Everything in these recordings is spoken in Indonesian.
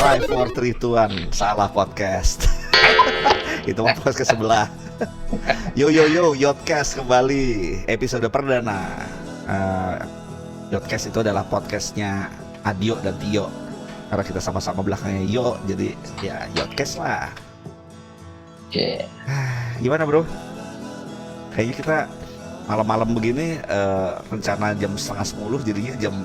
5, 4, 3, 2, 1. Salah podcast. Itu mah podcast sebelah. Yo, Yotcast kembali. Episode perdana. Yotcast itu adalah podcastnya Adio dan Tio. Karena kita sama-sama belakangnya Yo, jadi ya Yotcast lah. Oke. Gimana bro? Kayaknya kita malam-malam begini rencana jam 9:30 jadinya jam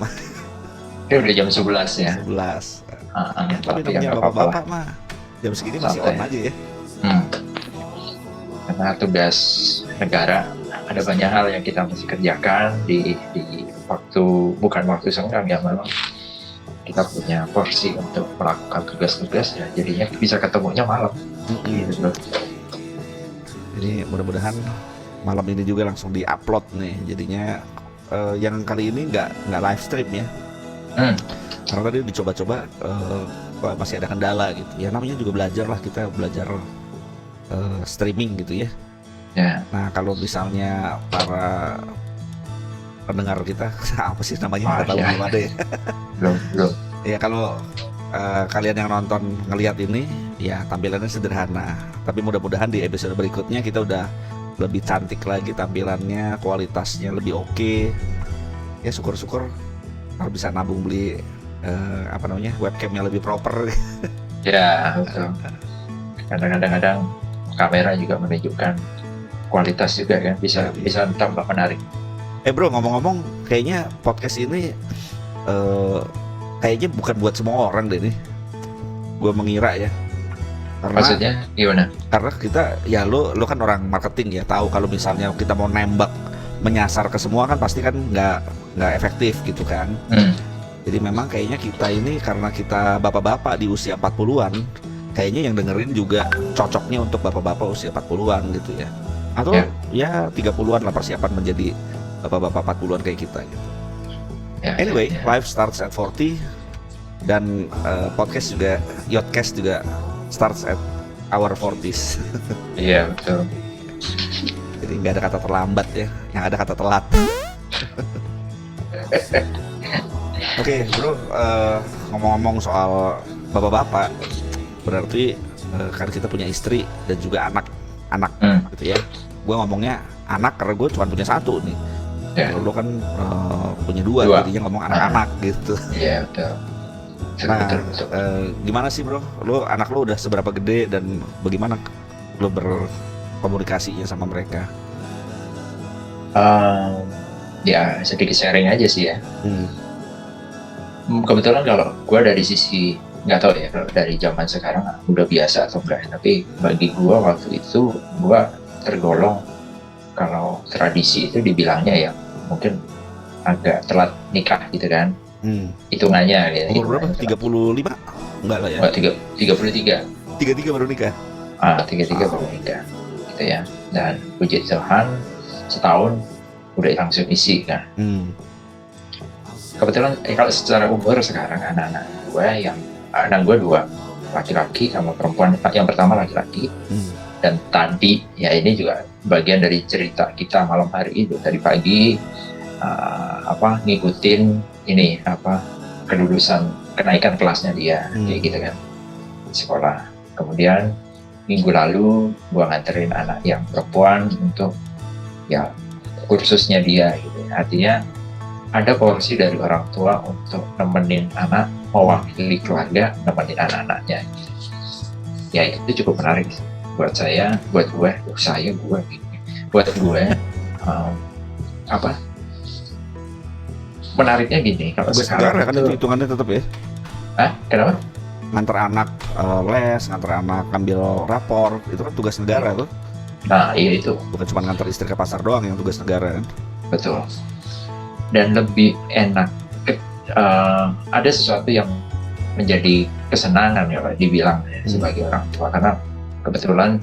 Ini udah jam 11 ya. 11. Tapi Tapi ya namanya nggak apa-apa lah. bapak-bapak mah jam segini masih Santai. on aja ya. Karena tugas negara ada banyak hal yang kita mesti kerjakan di waktu, bukan waktu senggang ya, memang kita punya porsi untuk melakukan tugas-tugas ya, jadinya bisa ketemunya malam gitu bro. Jadi mudah-mudahan malam ini juga langsung di-upload nih. Jadinya yang kali ini nggak live stream ya. Karena tadi dicoba-coba masih ada kendala gitu. Ya namanya juga belajar lah, kita belajar streaming gitu ya. Ya. Nah kalau misalnya para pendengar kita apa sih namanya nggak tahu, ya. belum ada ya. Belum. Ya kalau kalian yang nonton ngelihat ini ya tampilannya sederhana. Tapi mudah-mudahan di episode berikutnya kita udah lebih cantik lagi tampilannya, kualitasnya lebih oke. Ya syukur-syukur kalau bisa nabung beli webcamnya lebih proper. Ya betul. Kadang-kadang kamera juga menunjukkan kualitas juga kan, bisa tambah menarik. Bro, ngomong-ngomong kayaknya podcast ini kayaknya bukan buat semua orang deh nih. Gue mengira ya. Karena, maksudnya gimana? Karena kita ya lo kan orang marketing ya, tahu kalau misalnya kita mau nembak menyasar ke semua kan pasti kan nggak efektif gitu kan. Jadi memang kayaknya kita ini karena kita bapak-bapak di usia 40-an, kayaknya yang dengerin juga cocoknya untuk bapak-bapak usia 40-an gitu ya. Atau ya 30-an lah persiapan menjadi bapak-bapak 40-an kayak kita gitu. Anyway, life starts at 40 dan podcast juga, Yotcast juga starts at our 40s. Iya betul. Jadi nggak ada kata terlambat ya, yang ada kata telat. Oke, bro, ngomong-ngomong soal bapak-bapak, berarti kan kita punya istri dan juga anak gitu ya. Gue ngomongnya anak karena gue cuma punya satu nih. Kalau lo kan punya dua, jadinya ngomong anak-anak gitu. Iya betul. Nah, gimana sih bro? Lo anak lo udah seberapa gede dan bagaimana lo berkomunikasinya sama mereka? Ya sedikit sharing aja sih ya. Kebetulan kalau gue dari sisi, nggak tahu ya kalau dari zaman sekarang udah biasa atau enggak, tapi bagi gue waktu itu gue tergolong, kalau tradisi itu dibilangnya ya mungkin agak telat nikah gitu kan. Hitungannya gitu. Umur berapa? 35? Enggak lah ya. 33. 33 baru nikah. 33 baru nikah gitu ya. Dan puji Tuhan setahun udah langsung isi kan. Kebetulan kalau secara umur sekarang anak gue 2 laki-laki sama perempuan. Yang pertama laki-laki. Dan tadi ya ini juga bagian dari cerita kita malam hari itu, dari pagi ngikutin ini kelulusan, kenaikan kelasnya dia kayak gitu kan, sekolah. Kemudian minggu lalu gua nganterin anak yang perempuan untuk ya kursusnya dia gitu. Artinya ada porsi dari orang tua untuk nemenin anak, mewakili keluarga nemenin anak-anaknya. Ya itu cukup menarik buat saya, buat gue menariknya gini. Kalau sekarang kan itu hitungannya tetap ya. Kenapa? Nganter anak les, nganter anak ambil rapor, itu kan tugas negara tuh. Nah iya itu. Bukan cuma nganter istri ke pasar doang yang tugas negara kan. Betul. Dan lebih enak ada sesuatu yang menjadi kesenangan ya Pak, dibilang sebagai orang tua, karena kebetulan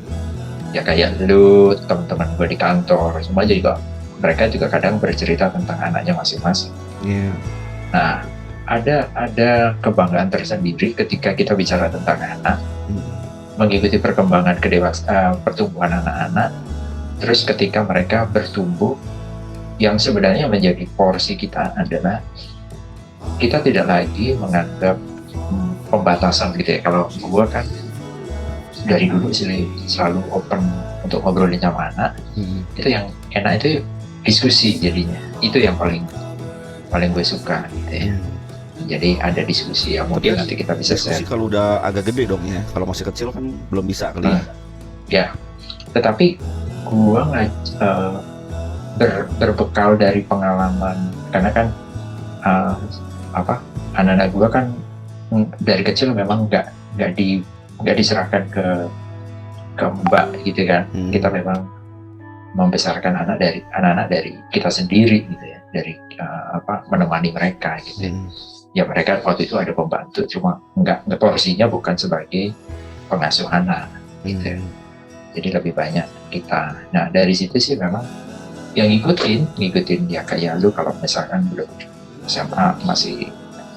ya kayak lu, teman-teman gue di kantor, semua juga mereka juga kadang bercerita tentang anaknya masing-masing. Nah, ada kebanggaan tersendiri ketika kita bicara tentang anak, mengikuti perkembangan pertumbuhan anak-anak, terus ketika mereka bertumbuh, yang sebenarnya menjadi porsi kita adalah kita tidak lagi menganggap pembatasan gitu ya. Kalau gue kan dari dulu sih selalu open untuk ngobrolin sama anak. Itu yang enak itu diskusi jadinya. Itu yang paling gue suka gitu ya. Jadi ada diskusi ya, mungkin nanti kita bisa diskusi kalau udah agak gede dong ya. Kalau masih kecil kan belum bisa kali ya. Ya, tetapi gua berbekal dari pengalaman, karena kan anak-anak gua kan dari kecil memang nggak diserahkan ke mbak gitu kan. Kita memang membesarkan anak-anak dari kita sendiri gitu ya, dari menemani mereka gitu. Ya mereka waktu itu ada pembantu, cuma nggak porsinya bukan sebagai pengasuh anak gitu. Jadi lebih banyak kita. Nah dari situ sih memang yang ngikutin ya, kayak lu kalau misalkan belum SMA masih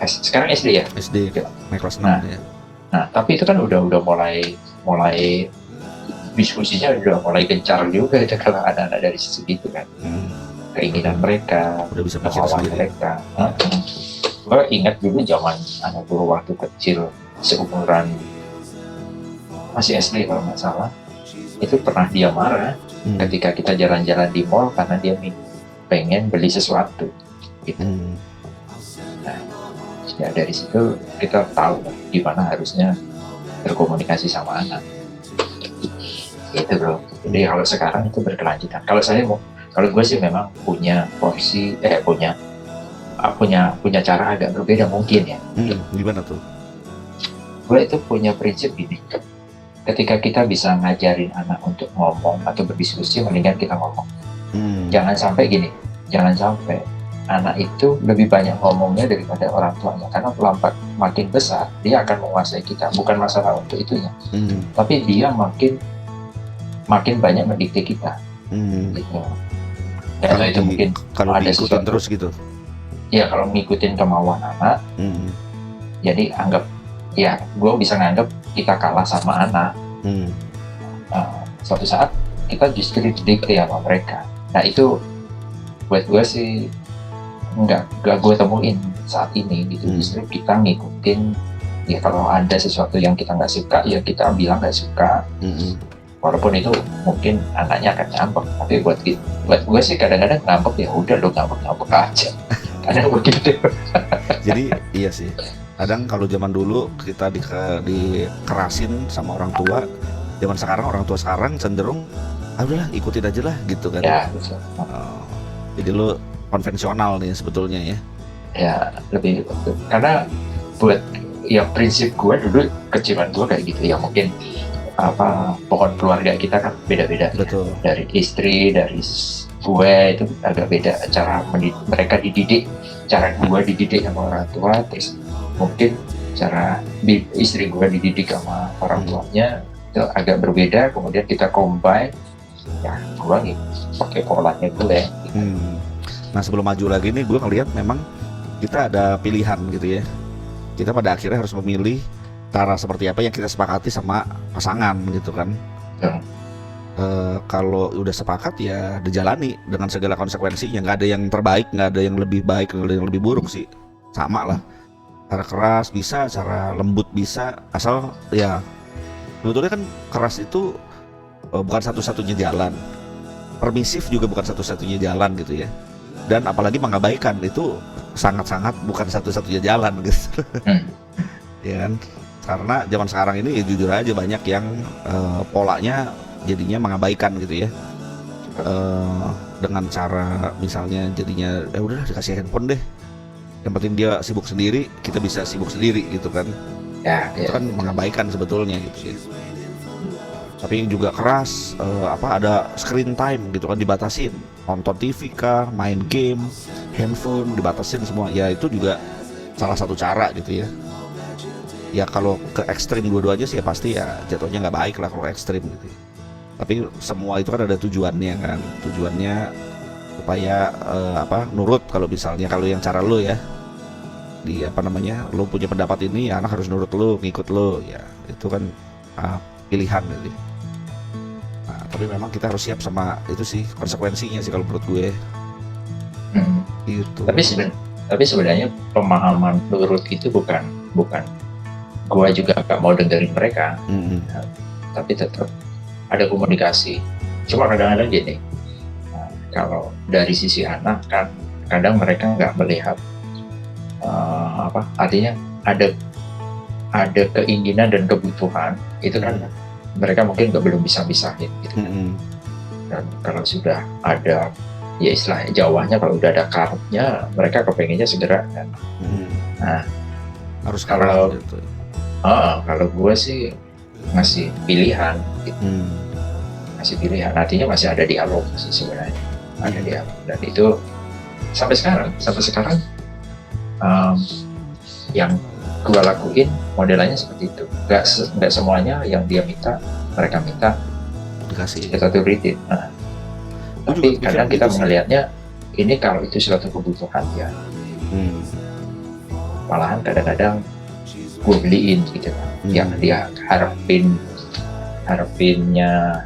sekarang SD ya. SD ya. Naik kelas 6 ya. Nah tapi itu kan udah mulai diskusinya udah mulai gencar juga itu kalau anak-anak dari segitu kan. Keinginan mereka, udah bisa pikir sendiri. Mereka. Gue ingat dulu zaman anak gue waktu kecil seumuran masih SD kalau nggak salah, itu pernah dia marah ketika kita jalan-jalan di mall karena dia pengen beli sesuatu gitu. Nah ya dari situ kita tahu gimana harusnya berkomunikasi sama anak gitu bro. Jadi kalau sekarang itu berkelanjutan. Kalau gue sih memang punya porsi punya cara agak berbeda mungkin ya. Gimana tuh? Gue itu punya prinsip gini, ketika kita bisa ngajarin anak untuk ngomong atau berdiskusi, mendingan kita ngomong. Jangan sampai anak itu lebih banyak ngomongnya daripada orang tuanya, karena lambat makin besar dia akan menguasai kita. Bukan masalah untuk itunya, tapi dia makin banyak mendikte kita. Gitu. Kalau itu mungkin kalau ada ikutan terus gitu. Ya kalau ngikutin kemauan anak, jadi anggap ya gue bisa nganggap kita kalah sama anak. Suatu saat kita justru didikte sama mereka. Nah itu buat gue sih nggak gue temuin saat ini gitu. Justru kita ngikutin ya, kalau ada sesuatu yang kita nggak suka ya kita bilang nggak suka. Walaupun itu mungkin anaknya akan ngambek, tapi buat gue sih kadang-kadang ngambek ya udah lo ngambek aja. Kadang begitu. Jadi iya sih. Kadang kalau zaman dulu kita dikerasin sama orang tua, zaman sekarang orang tua sekarang cenderung udahlah ikutin aja lah gitu kan. Ya, betul. Jadi lo konvensional nih sebetulnya ya. Ya lebih betul. Karena buat ya prinsip gue dulu kecilan gue kayak gitu ya, mungkin pohon keluarga kita kan beda-beda. Betul. Ya. Dari istri, dari gue itu agak beda cara mereka dididik, cara gue dididik sama orang tua, terus mungkin cara istri gue dididik sama orang tuanya itu agak berbeda, kemudian kita combine ya gue nih pakai polanya gue gitu. Nah sebelum maju lagi nih gue ngelihat memang kita ada pilihan gitu ya, kita pada akhirnya harus memilih cara seperti apa yang kita sepakati sama pasangan gitu kan. Kalau udah sepakat ya dijalani dengan segala konsekuensinya, nggak ada yang terbaik, nggak ada yang lebih baik, nggak ada yang lebih buruk sih, sama lah. Cara keras bisa, cara lembut bisa, asal ya sebetulnya kan keras itu bukan satu-satunya jalan, permisif juga bukan satu-satunya jalan gitu ya, dan apalagi mengabaikan itu sangat-sangat bukan satu-satunya jalan gitu. Ya kan, karena zaman sekarang ini ya jujur aja banyak yang polanya jadinya mengabaikan gitu ya, dengan cara misalnya jadinya udah dikasih handphone deh, yang penting dia sibuk sendiri, kita bisa sibuk sendiri gitu kan. Itu kan mengabaikan sebetulnya gitu ya. Tapi juga keras, ada screen time gitu kan, dibatasin, nonton TV kah, main game, handphone dibatasin semua, ya itu juga salah satu cara gitu ya. Ya kalau ke ekstrim dua-duanya sih ya pasti ya jatuhnya nggak baik lah kalau ekstrim gitu ya. Tapi semua itu kan ada tujuannya kan, tujuannya supaya nurut. Kalau misalnya kalau yang cara lo ya di lo punya pendapat ini ya, anak harus nurut lo, ngikut lo ya, itu kan pilihan gitu. Nah, tapi memang kita harus siap sama itu sih konsekuensinya sih kalau menurut gue. Gitu. Tapi sebenarnya pemahaman nurut itu bukan gue juga nggak mau dengerin mereka, Mm-mm. tapi tetap ada komunikasi. Cuma kadang-kadang gini, kalau dari sisi anak kan kadang mereka nggak melihat artinya ada keinginan dan kebutuhan itu kan mereka mungkin belum bisa misahin gitu. Dan kalau sudah ada ya istilahnya Jawanya, kalau udah ada kartnya mereka kepengennya segera kan. Nah Harus kalau gitu. Kalau gue sih ngasih pilihan gitu. Ngasih pilihan artinya masih ada dialog sih sebenarnya, ada dialog, dan itu sampai sekarang yang gue lakuin modelannya seperti itu. Nggak semuanya yang dia minta mereka minta dikasih, kita turutin. Tapi kadang kita melihatnya ini kalau itu suatu kebutuhan ya, malahan kadang-kadang gue beliin gitu kan. Yang dia harapinnya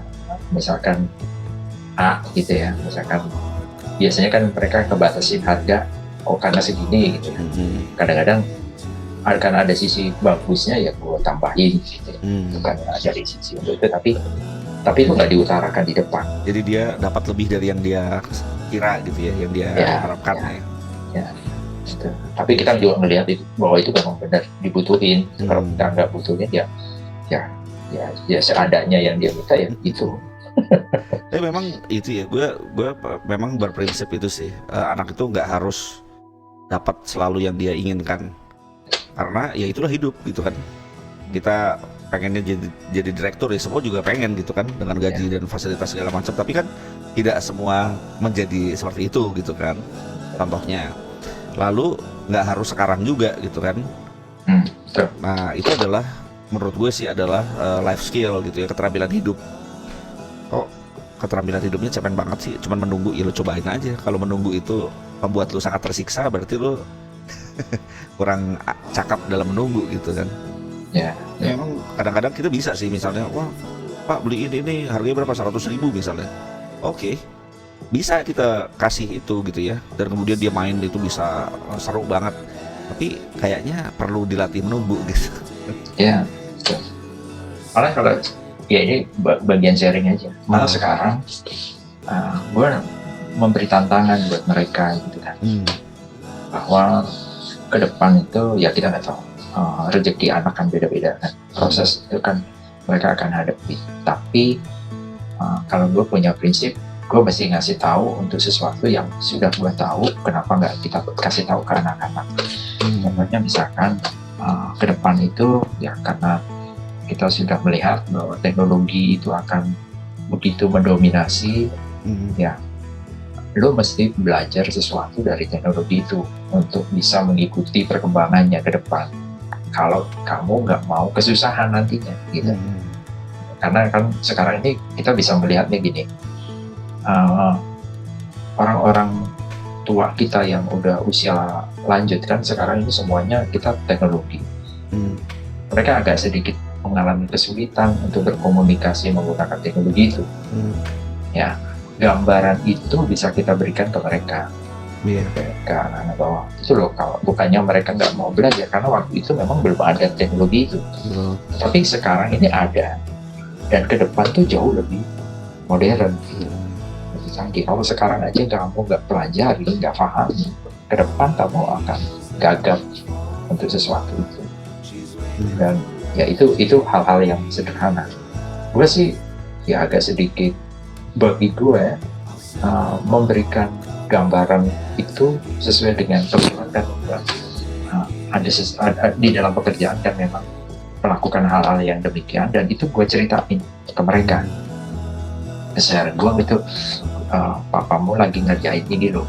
misalkan A gitu ya, misalkan biasanya kan mereka kebatasin harga karena segini gitu ya. Kadang-kadang akan ada sisi bagusnya ya gue tambahin gitu. Bukan dari sisi untuk itu, tapi itu nggak diutarakan di depan. Jadi dia dapat lebih dari yang dia kira gitu ya, yang dia harapkan ya. Gitu. Tapi kita juga melihat bahwa itu memang benar dibutuhin. Kalau kita nggak butuhin ya seadanya yang dia minta ya itu. Tapi memang itu ya, gue memang berprinsip itu sih, anak itu nggak harus dapat selalu yang dia inginkan, karena ya itulah hidup gitu kan. Kita pengennya jadi direktur ya, semua juga pengen gitu kan, dengan gaji dan fasilitas segala macam, tapi kan tidak semua menjadi seperti itu gitu kan, contohnya. Lalu nggak harus sekarang juga gitu kan. Nah itu adalah menurut gue sih adalah life skill gitu ya, keterampilan hidup. Keterampilan hidupnya cemen banget sih, cuman menunggu ya, lo cobain aja. Kalau menunggu itu membuat lo sangat tersiksa, berarti lo kurang cakap dalam menunggu gitu kan. Memang kadang-kadang kita bisa sih, misalnya wah Pak beliin ini harganya berapa, 100.000 misalnya, oke, bisa kita kasih itu gitu ya, dan kemudian dia main itu bisa seru banget, tapi kayaknya perlu dilatih menunggu gitu. Ya, malah kalau ya ini bagian sharing aja. Malah sekarang gue memberi tantangan buat mereka gitu kan, bahwa ke depan itu ya kita nggak tahu, rezeki anak kan beda-beda kan, proses itu kan mereka akan hadapi. Tapi kalau gue punya prinsip, gue mesti ngasih tahu untuk sesuatu yang sudah gue tahu, kenapa nggak kita kasih tahu ke anak-anak. Contohnya misalkan ke depan itu ya karena kita sudah melihat bahwa teknologi itu akan begitu mendominasi, ya lo mesti belajar sesuatu dari teknologi itu untuk bisa mengikuti perkembangannya ke depan. Kalau kamu nggak mau kesusahan nantinya gitu. Karena kan sekarang ini kita bisa melihatnya gini, orang-orang tua kita yang udah usia lanjut kan sekarang ini semuanya kita teknologi. Mereka agak sedikit mengalami kesulitan untuk berkomunikasi menggunakan teknologi itu. Ya, gambaran itu bisa kita berikan ke mereka, ke anak-anak bawah. Itu loh, kalau bukannya mereka nggak mau belajar, karena waktu itu memang belum ada teknologi itu. Tapi sekarang ini ada, dan ke depan tuh jauh lebih modern, lebih canggih. Kalau sekarang aja kamu nggak pelajari, nggak pahami, ke depan kamu akan gagap untuk sesuatu itu. Dan ya itu hal-hal yang sederhana. Gue sih ya agak sedikit bagi gue memberikan gambaran itu sesuai dengan kebutuhan kan. Ada di dalam pekerjaan kan memang melakukan hal-hal yang demikian, dan itu gue ceritain ke mereka. Share gue gitu, papamu lagi ngerjain ini loh.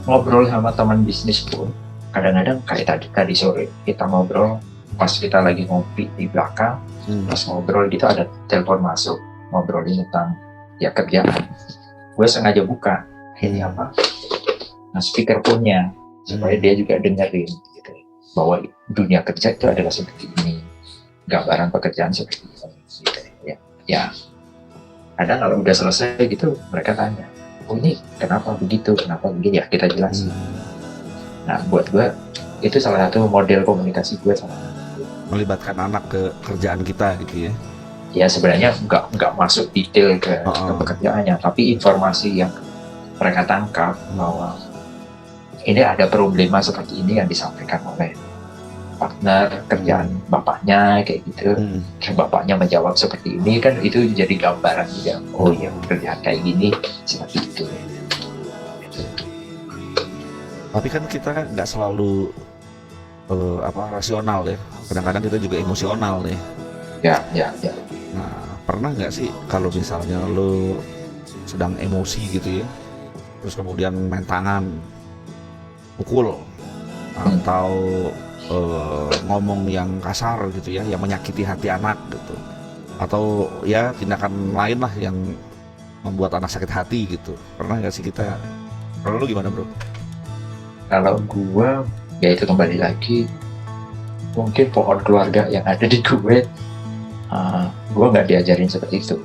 Ngobrol sama teman bisnis pun kadang-kadang kayak tadi sore kita ngobrol, pas kita lagi ngopi di belakang, pas ngobrol gitu ada telepon masuk, ngobrolin tentang ya kerjaan. Gue sengaja buka ini apa, speakerphone-nya supaya dia juga dengerin gitu, bahwa dunia kerja itu adalah seperti ini, gambaran pekerjaan seperti ini gitu ya. Kadang kalau udah selesai gitu mereka tanya, oh ini kenapa begitu, kenapa begini, ya kita jelasin. Nah buat gue itu salah satu model komunikasi gue sama melibatkan anak ke kerjaan kita gitu ya. Ya sebenarnya nggak masuk detail ke pekerjaannya, tapi informasi yang mereka tangkap bahwa ini ada problema seperti ini yang disampaikan oleh partner kerjaan bapaknya kayak gitu. Bapaknya menjawab seperti ini kan, itu jadi gambaran juga. Oh ya, kerjaan kayak gini seperti itu. Tapi kan kita nggak selalu rasional ya. Kadang-kadang kita juga emosional nih. Ya. Nah, pernah nggak sih kalau misalnya lo sedang emosi gitu ya, terus kemudian main tangan, pukul, atau ngomong yang kasar gitu ya, yang menyakiti hati anak gitu, atau ya tindakan lain lah yang membuat anak sakit hati gitu. Pernah nggak sih kita? Kalau lu gimana bro? Kalau gua, ya itu kembali lagi, mungkin pohon keluarga yang ada di gue, gue nggak diajarin seperti itu.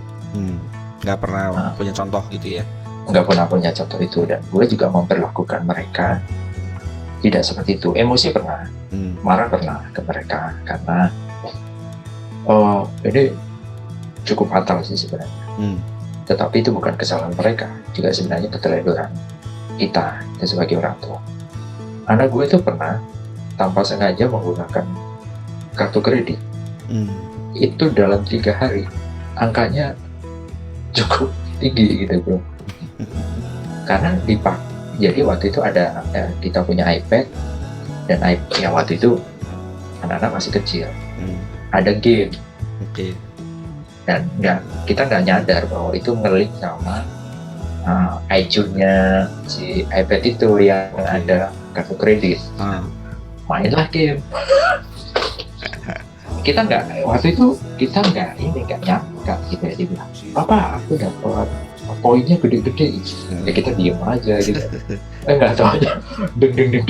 Nggak pernah punya contoh gitu ya? Nggak pernah punya contoh itu, dan gue juga memperlakukan mereka tidak seperti itu. Emosi pernah, marah pernah ke mereka, karena ini cukup fatal sih sebenarnya. Tetapi itu bukan kesalahan mereka, juga sebenarnya keteledoran kita sebagai orang tua. Anak gue itu pernah tanpa sengaja menggunakan kartu kredit. Itu dalam 3 hari angkanya cukup tinggi gitu bro. Karena jadi waktu itu ada kita punya iPad, dan ya waktu itu anak-anak masih kecil. Ada game. Dan kita nggak nyadar bahwa itu nge-link sama iTunes-nya si iPad itu yang ada kartu kredit. Mainlah game. Waktu itu kita nggak nyangka gitu ya, dia bilang, "Papa, aku dapat poinnya gede-gede." Ya kita diem aja gitu. Nggak tahu aja, deng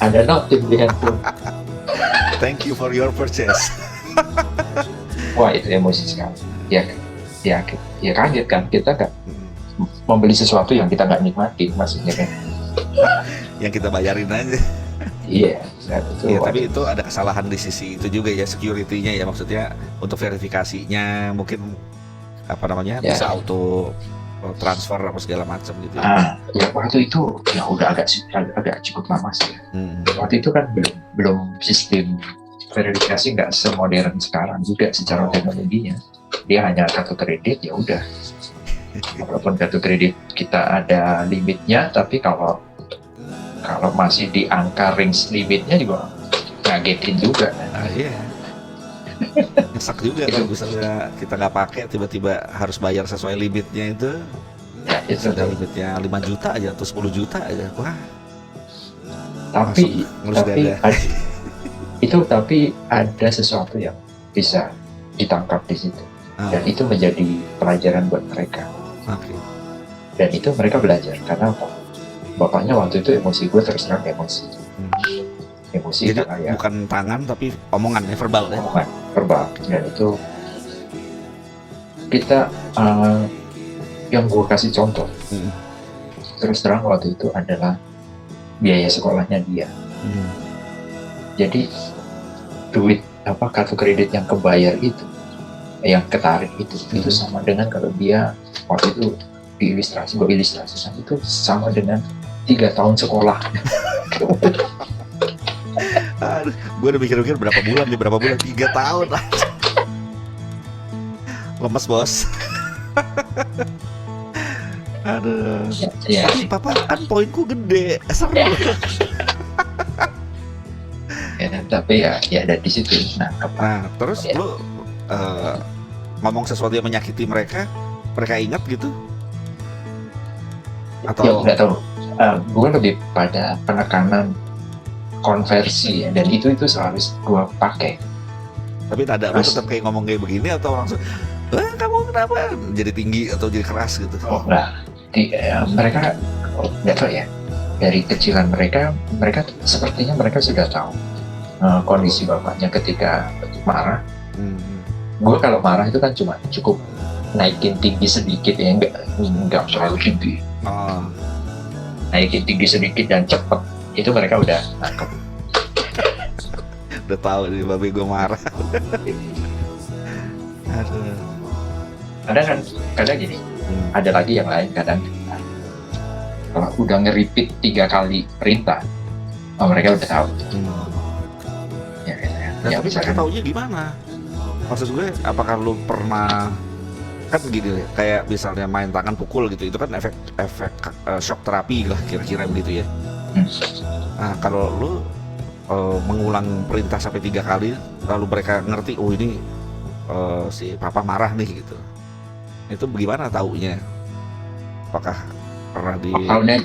ada notif di handphone. Thank you for your purchase. Wah, itu emosi sekali. Ya kaget kan, kita nggak membeli sesuatu yang kita nggak nikmati, maksudnya kan. Yang kita bayarin aja. Iya, tapi itu ada kesalahan di sisi itu juga ya, security-nya ya, maksudnya untuk verifikasinya mungkin bisa auto transfer apa segala macam gitu. Ya waktu itu ya udah agak cukup lama sih. Waktu itu kan belum sistem verifikasi nggak semodern sekarang juga secara teknologinya. Dia hanya kartu kredit, ya udah. Walaupun kartu kredit kita ada limitnya, tapi kalau masih di angka range limitnya juga ngagetin juga. Iya. Nyesek juga kalau misalnya kita nggak pakai, tiba-tiba harus bayar sesuai limitnya itu. Ya, itu ada limitnya 5 juta aja atau 10 juta aja. Wah. Tapi ada sesuatu yang bisa ditangkap di situ. Dan itu menjadi pelajaran buat mereka. Dan itu mereka belajar karena apa? Bapaknya waktu itu emosi, gue terus terang emosi. Jadi bukan tangan tapi omongan ya, verbal ya? Omongan, verbal. Dan itu kita yang gue kasih contoh terus terang waktu itu adalah biaya sekolahnya dia. Jadi duit kartu kredit yang kebayar itu, yang ketarik itu sama dengan kalau dia waktu itu gue ilustrasikan itu sama dengan 3 tahun sekolah. Gue udah mikir-mikir berapa bulan 3 tahun lah. Lemes bos. Aduh. Ya. Papa kan poinku gede. Seru. Ya, tapi ya ada di situ. Nah terus lu ngomong sesuatu yang menyakiti mereka ingat gitu? Atau ya nggak tahu. Gue lebih pada penekanan konversi ya, dan itu selalu gue pakai. Tapi nada lu tetap kayak ngomong kayak begini atau langsung kamu kenapa jadi tinggi atau jadi keras gitu? Oh enggak, mereka nggak tahu ya, dari kecilan mereka sepertinya mereka sudah tahu kondisi bapaknya ketika marah. Gue kalau marah itu kan cuma cukup naikin tinggi sedikit ya, nggak terlalu tinggi. Naikin tinggi sedikit dan cepet, itu mereka udah nangkep. Udah tahu nih babi gue marah. Aduh. Kadang gini, ada lagi yang lain kadang kalau udah nge-repeat 3 kali perintah, mereka udah tahu. Ya, Dan tapi mereka taunya gimana? Maksud gue, apakah lu pernah kan gini kayak misalnya main tangan pukul gitu, itu kan efek shock terapi lah kira-kira begitu ya. Nah kalau lu mengulang perintah sampai 3 kali, lalu mereka ngerti, oh ini si papa marah nih gitu. Itu bagaimana taunya? Apakah pernah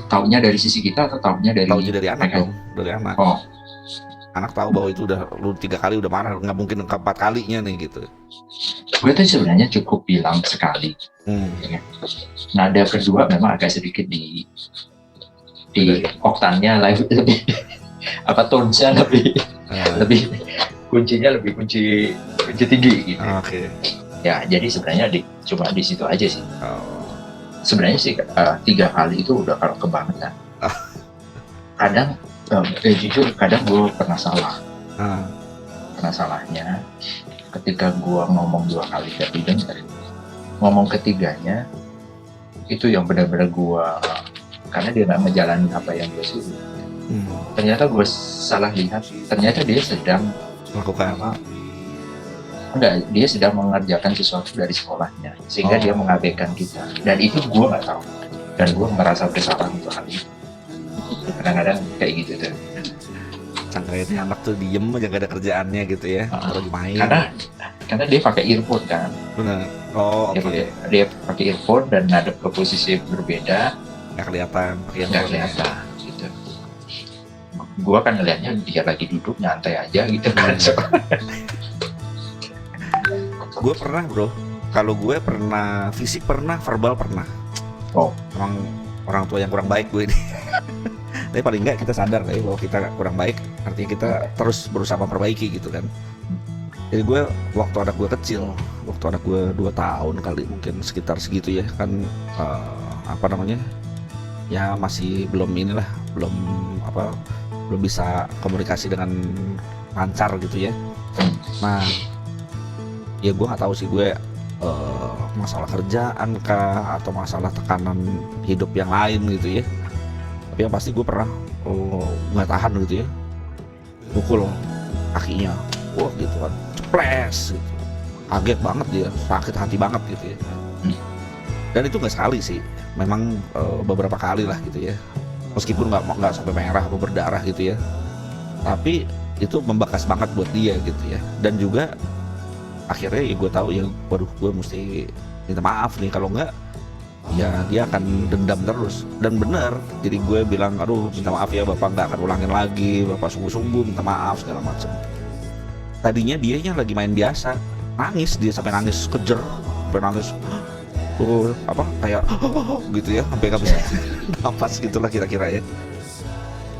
taunya dari sisi kita atau taunya dari anak dong, dari anak. Oh. Anak tahu bahwa itu udah lu 3 kali udah marah, nggak mungkin ke 4 kalinya nih gitu. Gue tuh sebenarnya cukup bilang sekali. Ya. Nada kedua memang agak sedikit di oktannya lebih apa tone-nya lebih kuncinya lebih kunci tinggi gitu. Oke. Ya jadi sebenarnya cuma di situ aja sih. Sebenarnya sih 3 kali itu udah kalau kebangetan. Kadang jujur kadang gue pernah salah. Pernah salahnya ketika gue ngomong 2 kali gak didengar, ngomong ketiganya itu yang benar-benar gue, karena dia nggak ngejalanin apa yang gue suruh. Ternyata gue salah lihat, ternyata dia sedang melakukan apa? Enggak, dia sedang mengerjakan sesuatu dari sekolahnya sehingga dia mengabaikan kita, dan itu gue nggak tahu dan gue merasa bersalah untuk hal itu. Kadang-kadang kayak gitu tuh. Sangkanya anak tuh diem aja gak ada kerjaannya gitu ya, lagi main. Karena dia pakai earphone kan. Benar. Oh oke. Okay. Dia pakai earphone dan ngadep ke posisi berbeda. Nggak kelihatan. Nggak kelihatan gitu. Gua kan ngelihatnya dia lagi duduk nyantai aja gitu kan. Gue pernah bro. Kalau gue pernah fisik pernah, verbal pernah. Emang orang tua yang kurang baik gue ini. Tapi paling enggak kita sadar ya bahwa kita kurang baik, artinya kita terus berusaha memperbaiki gitu kan. Jadi gue waktu anak gue kecil, waktu anak gue 2 tahun kali mungkin sekitar segitu ya kan, ya masih belum bisa komunikasi dengan lancar gitu ya. Nah ya gue nggak tahu sih gue masalah kerjaan kah atau masalah tekanan hidup yang lain gitu ya. Tapi yang pasti gue pernah nggak tahan gitu ya, pukul kakinya, gitu kan, ceples gitu. Kaget banget dia, sakit hati banget gitu ya. Dan itu nggak sekali sih, memang beberapa kali lah gitu ya. Meskipun nggak sampai merah atau berdarah gitu ya, tapi itu membekas banget buat dia gitu ya. Dan juga akhirnya ya gue tahu ya, waduh gue mesti minta maaf nih, kalau nggak ya dia akan dendam terus. Dan bener, jadi gue bilang aduh minta maaf ya bapak, nggak akan ulangin lagi, bapak sungguh-sungguh minta maaf segala macam. Tadinya dianya lagi main biasa, nangis, dia sampai nangis kejer, sampai nangis kayak gitu ya, sampai nggak bisa nafas gitulah kira-kira ya.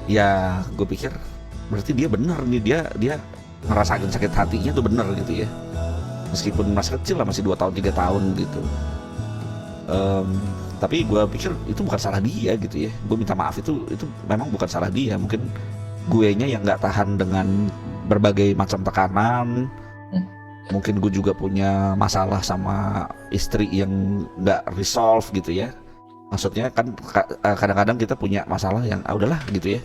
Ya gue pikir berarti dia bener nih, dia ngerasain sakit hatinya tuh bener gitu ya, meskipun masih kecil lah, masih 2 tahun 3 tahun gitu. Tapi gue pikir itu bukan salah dia gitu ya. Gue minta maaf itu memang bukan salah dia. Mungkin guenya yang nggak tahan dengan berbagai macam tekanan. Mungkin gue juga punya masalah sama istri yang nggak resolve gitu ya. Maksudnya kan kadang-kadang kita punya masalah yang udahlah gitu ya.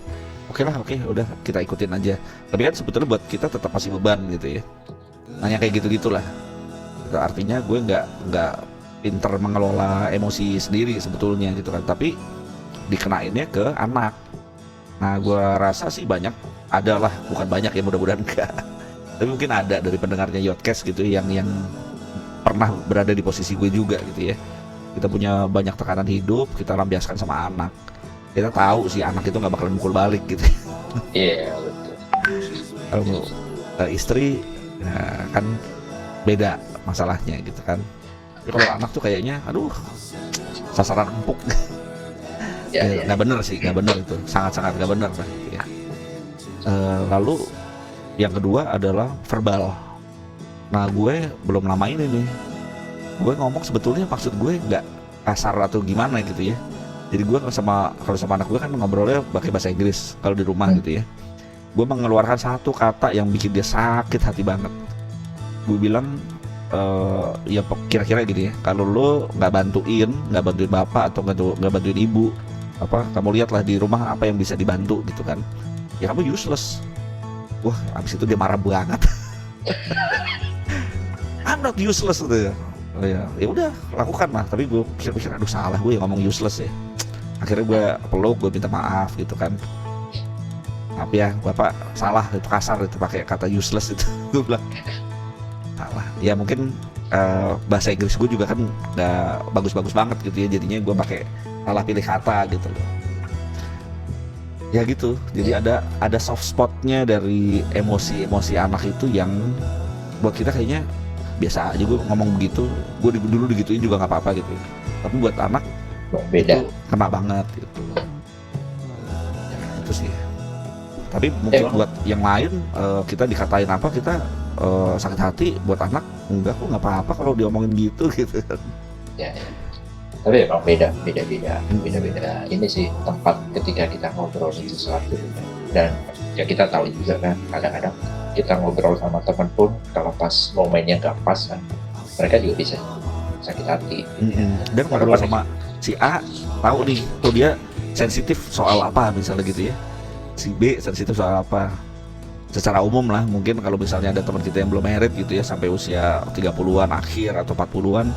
Oke, udah kita ikutin aja. Tapi kan sebetulnya buat kita tetap masih beban gitu ya. Nanya kayak gitu-gitulah. Itu artinya gue nggak pinter mengelola emosi sendiri sebetulnya gitu kan, tapi dikenainnya ke anak. Nah gue rasa sih adalah, bukan banyak ya, mudah-mudahan enggak, tapi mungkin ada dari pendengarnya Yodcast gitu yang pernah berada di posisi gue juga gitu ya. Kita punya banyak tekanan hidup, kita lampiaskan sama anak. Kita tahu sih anak itu nggak bakalan mukul balik gitu. Iya betul. Kalau istri kan beda masalahnya gitu kan. Kalau anak tuh kayaknya aduh sasaran empuk. Nggak bener sih, nggak bener itu, sangat-sangat nggak bener lah ya. Lalu yang kedua adalah verbal. Nah gue belum lama ini nih, gue ngomong sebetulnya maksud gue nggak kasar atau gimana gitu ya. Jadi gue kalau sama anak gue kan ngobrolnya pakai bahasa Inggris kalau di rumah gitu ya. gue mengeluarkan satu kata yang bikin dia sakit hati banget. Gue bilang ya kira-kira gini ya, kalau lo nggak bantuin bapak atau nggak bantuin ibu, kamu lihatlah di rumah apa yang bisa dibantu gitu kan, ya kamu useless. Wah, abis itu dia marah banget. I'm not useless gitu ya. Oh ya udah lakukan lah. Tapi gue pikir-pikir, aduh salah gue yang ngomong useless ya. Akhirnya gue peluk, gue minta maaf gitu kan. Tapi ya bapak salah, itu kasar itu pakai kata useless itu. Gue bilang salah. Ya mungkin bahasa Inggris gue juga kan nggak bagus-bagus banget gitu ya. Jadinya gue pakai salah pilih kata gitu loh. Ya gitu. Jadi ada soft spotnya dari emosi anak itu yang buat kita kayaknya biasa aja. Gue ngomong begitu, gue dulu digituin juga nggak apa-apa gitu. Tapi buat anak beda, itu kena banget gitu. Ya, itu sih. Tapi mungkin buat yang lain kita dikatain apa kita sakit hati, buat anak enggak kok, nggak apa-apa kalau diomongin gitu gitu. Ya. Tapi emang beda. Ini sih tempat ketika kita ngobrolin sesuatu, dan ya kita tahu juga kan kadang-kadang kita ngobrol sama teman pun kalau pas momennya nggak pas kan mereka juga bisa sakit hati. Dan ngobrol sama si A tahu nih tuh dia sensitif soal apa misalnya gitu ya, si B sensitif soal apa secara umum lah. Mungkin kalau misalnya ada teman kita yang belum married gitu ya, sampai usia 30-an akhir atau 40-an,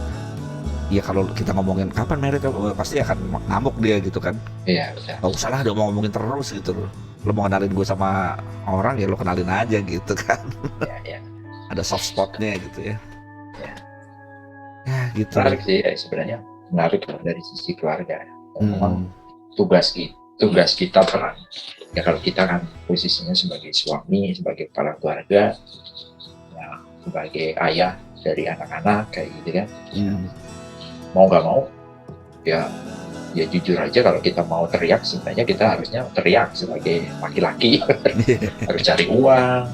ya kalau kita ngomongin kapan married pasti akan ngamuk dia gitu kan. Iya, betul. Gak usah lah, udah mau ngomongin terus gitu loh. Lo mau kenalin gue sama orang ya lo kenalin aja gitu kan. Ya. Ada soft spotnya gitu ya. Ya gitu. Menarik sih ya, sebenarnya menarik dari sisi keluarga. Memang tugas kita peran. Ya kalau kita kan posisinya sebagai suami, sebagai kepala keluarga, ya, sebagai ayah dari anak-anak kayak gitu kan. Mau nggak mau, ya jujur aja kalau kita mau teriak, sebenarnya kita harusnya teriak sebagai laki-laki. Harus cari uang,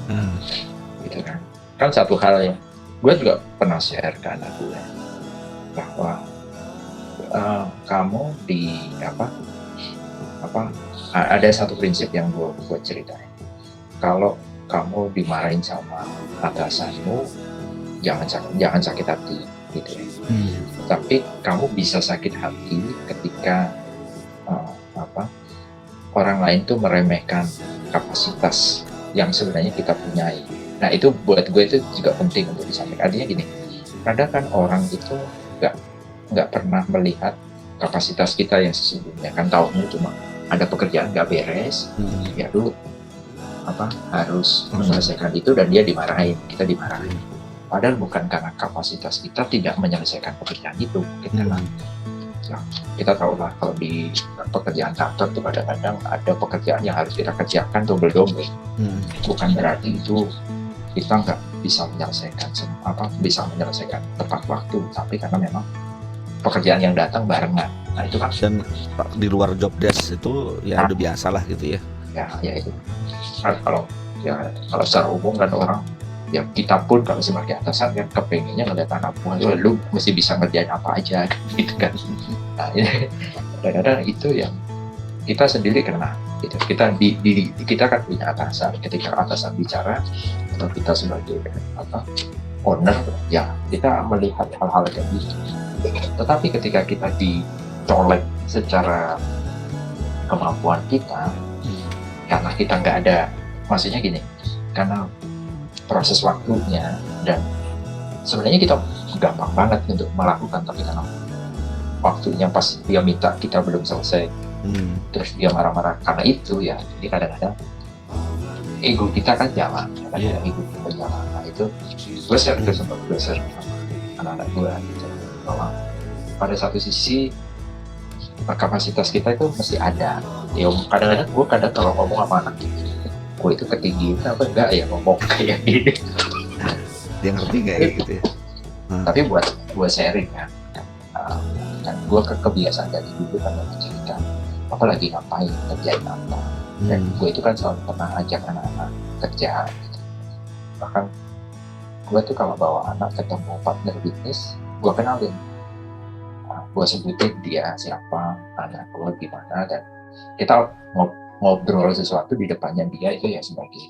gitu kan. Kan satu hal yang gue juga pernah share ke anak gue, bahwa kamu ada satu prinsip yang gue ceritain. Kalau kamu dimarahin sama atasanmu, jangan sakit hati gitu ya. Tapi kamu bisa sakit hati ketika orang lain tuh meremehkan kapasitas yang sebenarnya kita punyai. Nah itu buat gue itu juga penting untuk disampaikan. Artinya gini, kadang kan orang itu nggak pernah melihat kapasitas kita yang sesungguhnya. Kan tahunya cuma ada pekerjaan nggak beres, ya dulu harus menyelesaikan itu, dan dia dimarahin, kita dimarahin. Padahal bukan karena kapasitas kita tidak menyelesaikan pekerjaan itu, karena ya, kita tahu lah kalau di pekerjaan kantor itu kadang-kadang ada pekerjaan yang harus kita kerjakan double-double. Bukan berarti itu kita nggak bisa menyelesaikan tepat waktu, tapi karena memang pekerjaan yang datang barengan. Nah itu kan. Dan di luar job desk itu ya udah biasa lah gitu ya. Ya itu. Kalau secara umum kan orang, ya kita pun kalau sebagai atasan kan kepengennya ngeliat anak buah, lu mesti bisa ngerjain apa aja gitu kan. Nah ini kadang-kadang itu yang kita sendiri kena gitu. Kita kan punya atasan, ketika atasan bicara atau kita sebagai owner, ya kita melihat hal-hal kayak gitu. Tetapi ketika kita dicolek secara kemampuan kita, karena kita nggak ada, maksudnya gini, karena proses waktunya, dan sebenarnya kita gampang banget untuk melakukan, tapi karena waktunya pas dia minta kita belum selesai, terus dia marah-marah karena itu, ya jadi kadang-kadang ego kita kan jalan, ego kita jalan. Nah itu gue share sama anak-anak gue gitu, bahwa pada satu sisi kapasitas kita itu mesti ada. Ya kadang-kadang gue kalau ngomong sama anak gitu, gue itu ketinggian apa enggak ya ngomong kayak gini. Dia ngerti nggak gitu ya? Tapi buat gue sharing kan gue kebiasaan dari dulu kan cerita apa lagi ngapain, kerjain apa. Dan gue itu kan selalu pernah ajak anak-anak kerja gitu. Bahkan gue tuh kalau bawa anak ketemu partner bisnis, gue kenalin, gue sebutin dia siapa, anak gue gimana, dan kita ngobrol sesuatu di depannya dia itu ya sebagai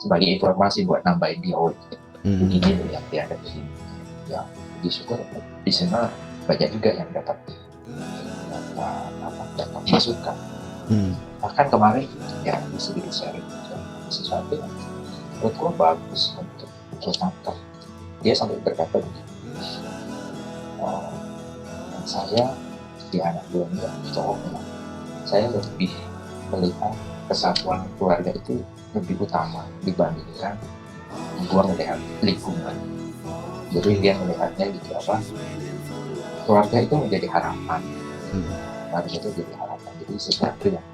informasi buat nambahin dia, oh begini loh yang dia ada di sini. Ya, puji syukur di sana banyak juga yang dapat masukan. Bahkan kemarin ya sedikit sharing sesuatu yang menurut gue bagus untuk contoh. Dia sampai berkata begini, saya di anak gue ini cowoknya, saya lebih melihat kesatuan keluarga itu lebih utama dibandingkan gue melihat lingkungan. Jadi dia melihatnya gitu apa, keluarga itu menjadi harapan, keluarga itu jadi harapan. Jadi sesuatu yang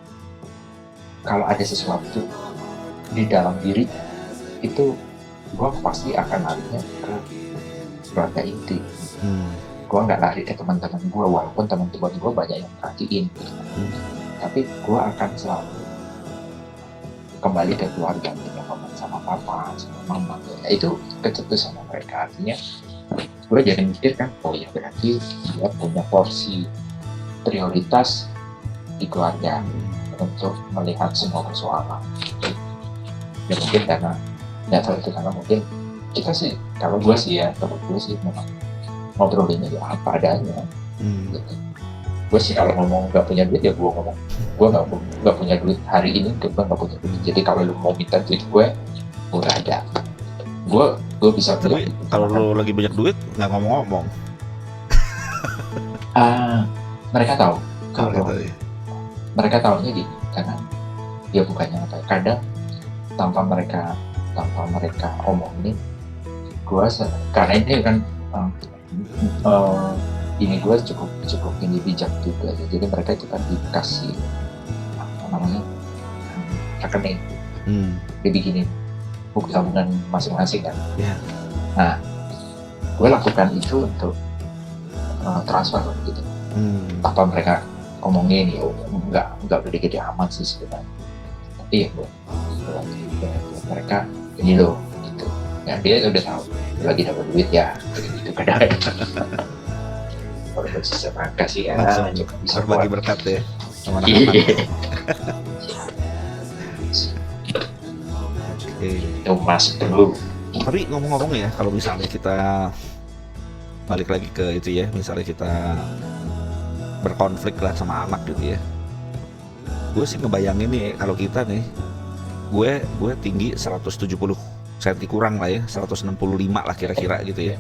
kalau ada sesuatu di dalam diri itu, gue pasti akan larinya ke keluarga inti. Gue nggak lari ke teman-teman gue, walaupun teman-teman gue banyak yang perhatiin gitu. Tapi gue akan selalu kembali ke keluarga, ngomong sama papa, sama mama. Ya, itu kecetus sama mereka. Artinya gue jadi mikir kan, oh ya berarti dia punya porsi prioritas di keluarga untuk melihat semua persoalan. Ya mungkin karena nggak tahu itu, karena mungkin kita sih, kalau gue sih ya, kalau gue sih memang ngobrolinnya ya apa adanya. Gitu. Gue sih kalau ngomong nggak punya duit ya gue ngomong gue nggak punya duit hari ini, gue nggak punya duit. Jadi kalau lu mau minta duit gue udah ada, gue bisa. Tapi kalau lu lagi banyak duit nggak ngomong-ngomong. Mereka tahu kalau mereka tahunya gini, karena dia bukannya apa, kadang tanpa mereka omongin gue, karena ini kan ini gue cukup ini bijak juga ya. Jadi mereka itu kan dikasih apa namanya rekening, dibikinin buku tabungan masing-masing kan. Nah, gue lakukan itu untuk transfer gitu, tanpa mereka omongin. Ya nggak gede-gede amat sih sebenarnya, tapi ya gue mereka ini loh gitu. Ya dia udah tahu lagi dapat duit ya gitu kadang. Kalau bisa kasih ya, bisa berbagi berkat ya sama anak-anak. Itu masuk dulu. Tapi ngomong-ngomong ya, kalau misalnya kita balik lagi ke itu ya, misalnya kita berkonflik lah sama anak gitu ya, gue sih ngebayangin nih kalau kita nih, gue tinggi 170 cm kurang lah ya, 165 lah kira-kira gitu ya.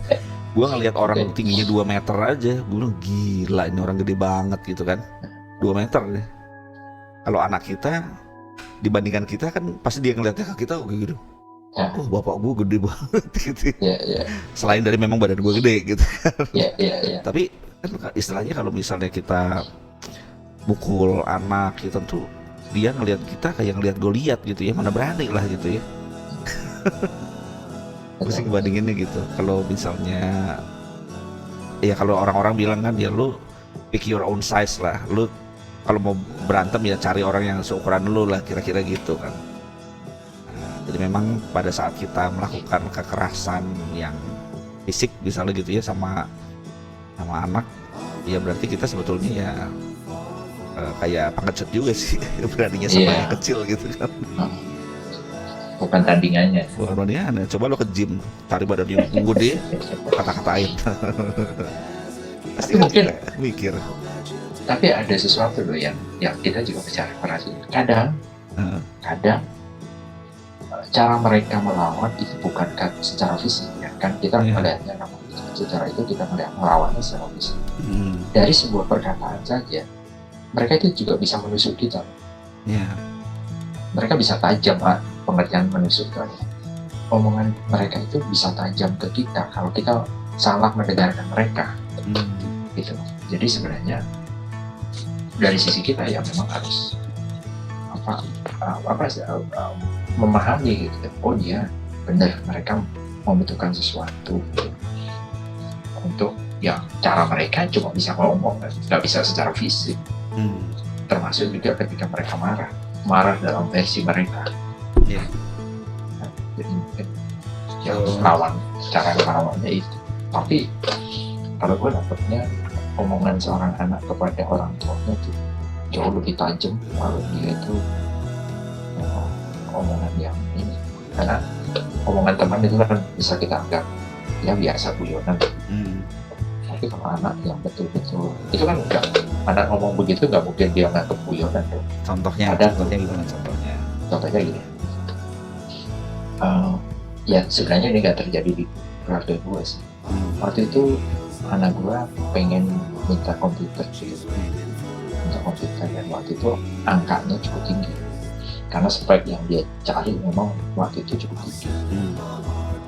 Gue ngelihat orang tingginya 2 meter aja, gue bilang gila ini orang gede banget gitu kan, 2 meter nih. Kalau anak kita dibandingkan kita kan pasti dia ngeliatnya ke kita gitu, oh bapak gue gede banget gitu. Selain dari memang badan gue gede gitu kan. Tapi kan istilahnya kalau misalnya kita mukul anak ya tentu dia ngelihat kita kayak ngelihat Goliat gitu ya, mana berani lah gitu ya. Gue sih ngebandinginnya gitu. Kalau misalnya ya kalau orang-orang bilang kan ya lu pick your own size lah, lu kalau mau berantem ya cari orang yang seukuran lu lah, kira-kira gitu kan. Jadi memang pada saat kita melakukan kekerasan yang fisik misalnya gitu ya sama anak, ya berarti kita sebetulnya ya kayak pengecut juga sih, beraninya sama yang kecil gitu kan. Bukan tandingannya. Coba lo ke gym, cari badan yang gede, kata-katain. Pasti mungkin mikir. Tapi ada sesuatu loh yang kita juga bicara perhatian. Kadang cara mereka melawan itu bukan secara fisik ya kan, kita melihatnya secara itu kita melihat melawannya secara fisik. Dari sebuah perkataan saja mereka itu juga bisa menusuk kita. Mereka bisa tajam, pengertian menusuk itu. Omongan mereka itu bisa tajam ke kita kalau kita salah mendengarkan mereka. Gitu. Jadi sebenarnya dari sisi kita ya memang harus memahami gitu. Oh iya, benar, mereka membutuhkan sesuatu untuk yang cara mereka cuma bisa ngomong, nggak bisa secara fisik. Termasuk juga ketika mereka marah dalam versi mereka. Jadi mungkin yang cara melawannya itu. Tapi kalau gue dapetnya omongan seorang anak kepada orang tuanya itu jauh lebih tajam kalau dia itu omongan yang ini, karena omongan teman itu kan bisa kita anggap ya biasa guyonan. Tapi kalau anak yang betul-betul itu kan enggak, anak ngomong begitu nggak mungkin dia nganggap guyonan dong. Contohnya gimana contohnya? Contohnya gini, ya sebenarnya ini nggak terjadi di keluarga gue sih. Waktu itu anak gue pengen minta komputer dan waktu itu angkanya cukup tinggi karena spek yang dia cari memang waktu itu cukup tinggi.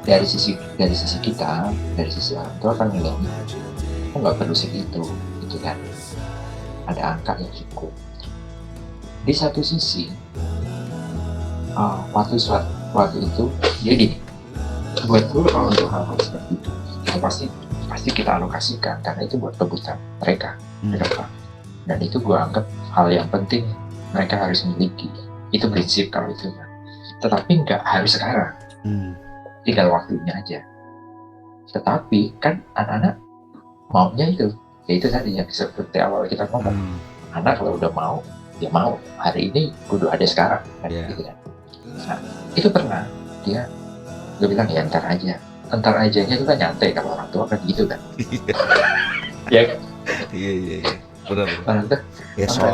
Dari sisi kita, dari sisi orang tua kan ngeliatnya kok nggak perlu segitu gitu kan, ada angka yang cukup. Di satu sisi waktu itu dia gini, buat gue kalau untuk hal-hal seperti itu ya pasti kita alokasikan karena itu buat kebutuhan mereka ke depan, dan itu gue anggap hal yang penting mereka harus miliki. Itu prinsip kalau itu kan, tetapi nggak harus sekarang, tinggal waktunya aja. Tetapi kan anak-anak maunya itu, ya itu tadi yang seperti awal kita ngomong, anak kalau udah mau dia mau hari ini kudu ada sekarang kan, gitu kan. Nah itu pernah dia bilang ya entar ajanya itu kan nyantai kalau orang tua kan gitu kan. Ya kan? Iya benar. Orang tua Besok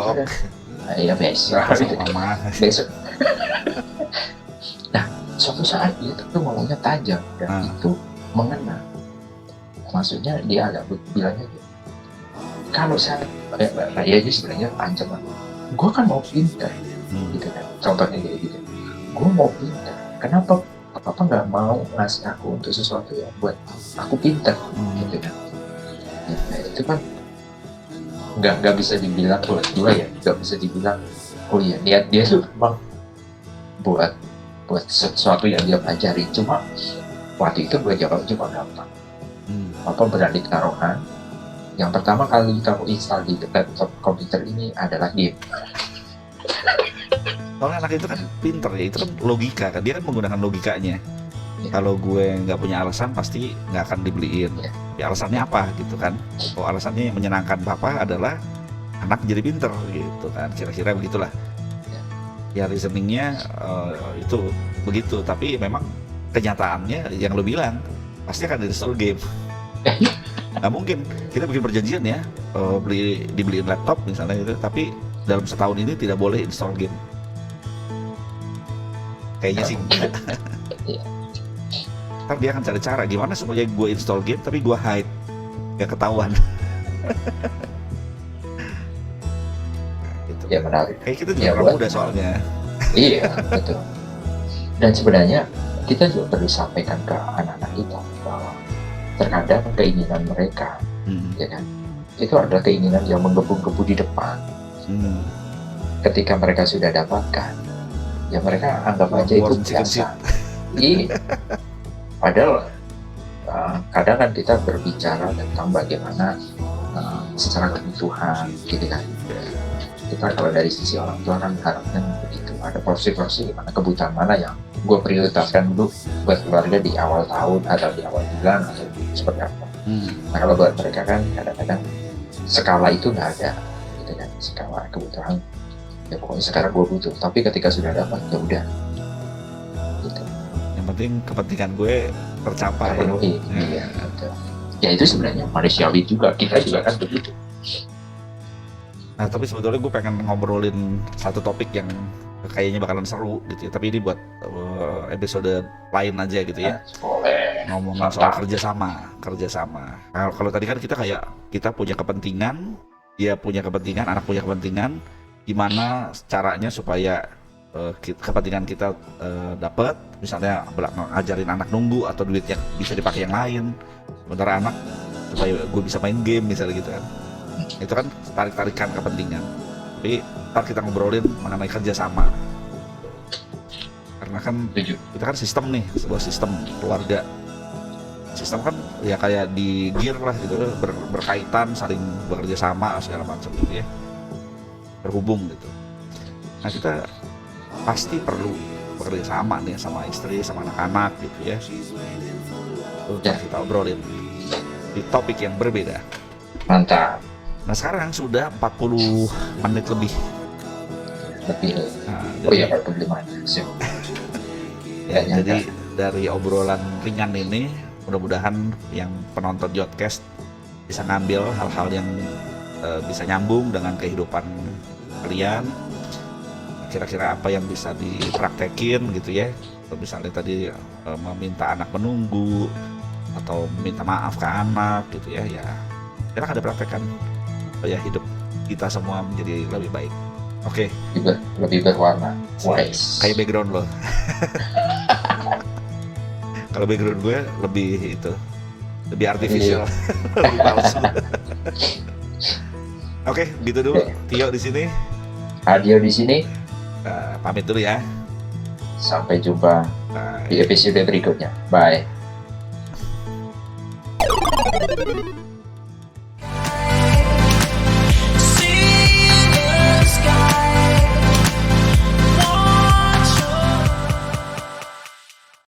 ya besok. Nah suatu saat dia tuh ngomongnya tajam dan itu mengena. Maksudnya dia agak bilangnya gitu, kalau saya ya ini sebenarnya ancaman, gue kan mau pintar gitu kan, contohnya kayak gitu, gue mau pintar, kenapa papa nggak mau ngasih aku untuk sesuatu yang buat aku pintar gitu kan. Ya, itu kan nggak bisa dibilang buat gue ya, nggak bisa dibilang oh iya niat dia tuh memang buat sesuatu yang dia pelajari. Cuma waktu itu gue jawab cuma gampang, apa berani taruhan yang pertama kali kamu install di laptop komputer ini adalah game. Soalnya anak itu kan pinter ya, itu kan logika kan, dia kan menggunakan logikanya. Kalau gue nggak punya alasan pasti nggak akan dibeliin. Ya alasannya apa gitu kan? Oh alasannya yang menyenangkan papa adalah anak jadi pinter gitu kan, kira-kira begitulah. Ya reasoningnya itu begitu, tapi memang kenyataannya yang lo bilang pasti akan install game. Nggak mungkin kita bikin perjanjian ya, dibeliin laptop misalnya gitu, tapi dalam setahun ini tidak boleh install game. Kayaknya sih enggak. Ntar dia akan cari cara gimana supaya gue install game tapi gue hide, gak ketahuan. Gitu. Ya menarik. Kayak kita juga ya, muda soalnya. Iya betul. Dan sebenarnya kita juga perlu sampaikan ke anak-anak kita bahwa terkadang keinginan mereka, ya kan, itu adalah keinginan yang menggebu-gebu di depan. Ketika mereka sudah dapatkan, ya mereka anggap aja itu biasa. Iya. Padahal kadang kan kita berbicara tentang bagaimana secara kebutuhan, gitu kan. Kita kalau dari sisi orang tua kan harapnya begitu. Ada porsi-porsi mana kebutuhan mana yang gue prioritaskan dulu buat keluarga di awal tahun atau di awal bulan atau seperti apa. Nah kalau buat mereka kan kadang-kadang skala itu nggak ada, gitu kan, skala kebutuhan. Ya pokoknya sekarang gue butuh, tapi ketika sudah dapat ya udah gitu. Yang penting kepentingan gue tercapai. Terpenuhi. Iya. Ya itu sebenarnya manusiawi juga, kita juga kan begitu. Nah tapi sebetulnya gue pengen ngobrolin satu topik yang kayaknya bakalan seru gitu ya, tapi ini buat episode lain aja gitu ya. Ngomongin soal kerjasama. Nah, kalau tadi kan kita punya kepentingan, dia punya kepentingan, anak punya kepentingan. Gimana caranya supaya kepentingan kita dapat, misalnya ngajarin anak nunggu atau duitnya bisa dipakai yang lain, sementara anak supaya gue bisa main game misalnya gitu kan. Itu kan tarik-tarikan kepentingan. Tapi ntar kita ngobrolin mengenai kerjasama, karena kan kita kan sistem nih, sebuah sistem keluarga. Sistem kan ya kayak di gear lah gitu, berkaitan, saling bekerja sama segala macam gitu ya, terhubung gitu. Nah kita pasti perlu bekerja sama nih sama istri, sama anak-anak gitu ya. Untuk kita obrolin di topik yang berbeda. Mantap. Nah sekarang sudah 40 menit lebih. Nah, Oh iya, 45. Siap. Ya, jadi dari obrolan ringan ini, mudah-mudahan yang penonton Jodcast bisa ngambil hal-hal yang bisa nyambung dengan kehidupan kalian. Kira-kira apa yang bisa dipraktekin gitu ya. Misalnya tadi meminta anak menunggu atau minta maaf ke anak gitu ya. Ya, kita ada praktekan supaya hidup kita semua menjadi lebih baik. Oke. Lebih berwarna. Wise. Kayak background lo. Kalau background gue lebih artificial, lebih palsu. Oke, gitu dulu. Tio di sini. Adio di sini. Pamit dulu ya. Sampai jumpa di episode berikutnya. Bye.